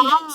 minutes.